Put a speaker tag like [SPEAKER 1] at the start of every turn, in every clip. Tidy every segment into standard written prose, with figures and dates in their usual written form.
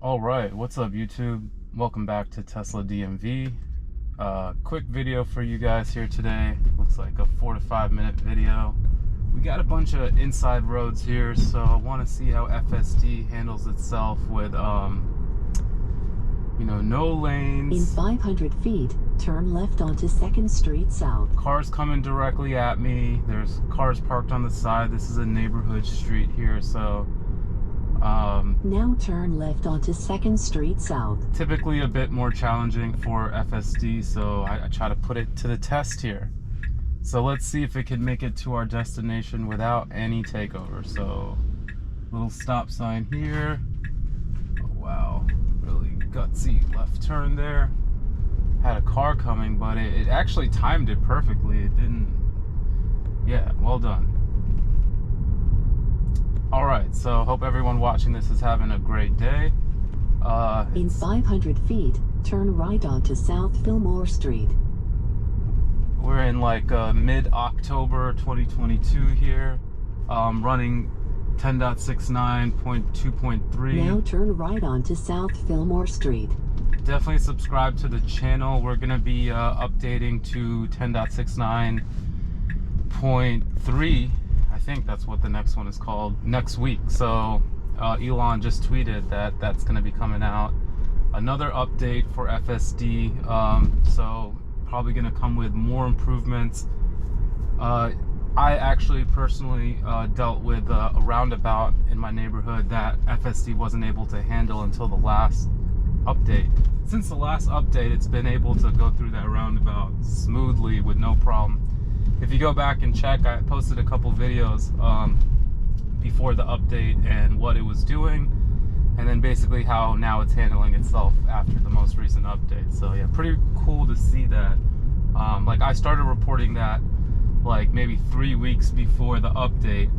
[SPEAKER 1] All right, what's up YouTube? Welcome back to Tesla DMV. Quick video for you guys here today. Looks like a 4 to 5 minute video. We got a bunch of inside roads here, so I want to see how FSD handles itself with no lanes.
[SPEAKER 2] In 500 feet, turn left onto 2nd Street South.
[SPEAKER 1] Cars coming directly at me. There's cars parked on the side. This is a neighborhood street here, so
[SPEAKER 2] now turn left onto 2nd Street South.
[SPEAKER 1] typically a bit more challenging for FSD, so I try to put it to the test here. So let's see if it can make it to our destination without any takeover. So little stop sign here. Oh, wow, really gutsy left turn there. Had a car coming, but it actually timed it perfectly. It didn't, yeah, well done. All right, so hope everyone watching this is having a great day.
[SPEAKER 2] In 500 feet, turn right onto South Fillmore Street.
[SPEAKER 1] We're in like mid-October 2022 here, running 10.69.2.3.
[SPEAKER 2] Now turn right onto South Fillmore Street.
[SPEAKER 1] Definitely subscribe to the channel. We're gonna be updating to 10.69.3. I think that's what the next one is called, next week. So Elon just tweeted that that's going to be coming out. Another update for FSD, so probably going to come with more improvements. I actually personally dealt with a roundabout in my neighborhood that FSD wasn't able to handle until the last update. Since the last update, it's been able to go through that roundabout smoothly with no problem. If you go back and check, I posted a couple videos before the update and what it was doing, and then basically how now it's handling itself after the most recent update. So yeah, pretty cool to see that. Like I started reporting that like maybe 3 weeks before the update,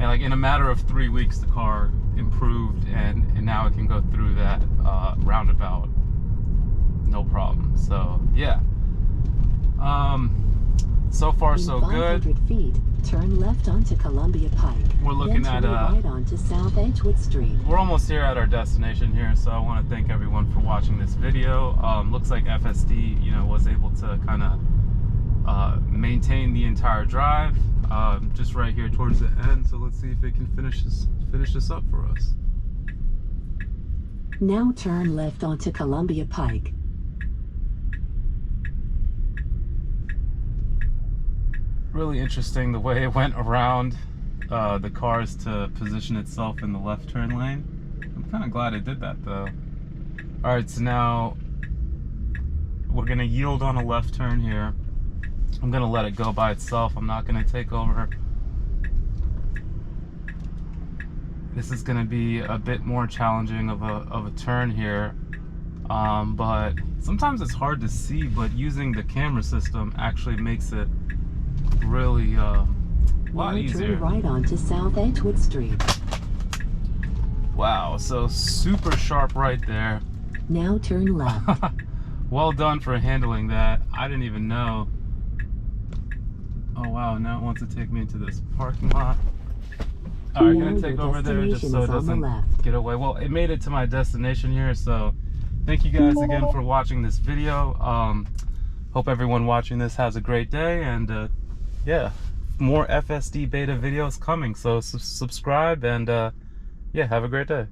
[SPEAKER 1] and like in a matter of 3 weeks the car improved, and now it can go through that roundabout no problem. So yeah, so far so good.
[SPEAKER 2] 500 feet, turn left onto Columbia Pike.
[SPEAKER 1] We're looking
[SPEAKER 2] then
[SPEAKER 1] at
[SPEAKER 2] turn right onto South Edgewood Street.
[SPEAKER 1] We're almost here at our destination here, so I want to thank everyone for watching this video. Looks like FSD, was able to kind of maintain the entire drive, just right here towards the end. So let's see if it can finish this up for us.
[SPEAKER 2] Now turn left onto Columbia Pike.
[SPEAKER 1] Really interesting the way it went around the cars to position itself in the left turn lane. I'm kind of glad it did that though. All right, so now we're gonna yield on a left turn here. I'm gonna let it go by itself. I'm not gonna take over. This is gonna be a bit more challenging of a turn here, but sometimes it's hard to see, but using the camera system actually makes it really a lot easier.
[SPEAKER 2] Turn right onto South Edgewood Street.
[SPEAKER 1] Wow, so super sharp right there.
[SPEAKER 2] Now turn left.
[SPEAKER 1] Well done for handling that. I didn't even know. Oh wow, now it wants to take me into this parking lot. Alright, I'm gonna take over there just so it doesn't get away. Well, it made it to my destination here, so thank you guys again for watching this video. Hope everyone watching this has a great day, and yeah, more FSD beta videos coming, so subscribe, and yeah, have a great day.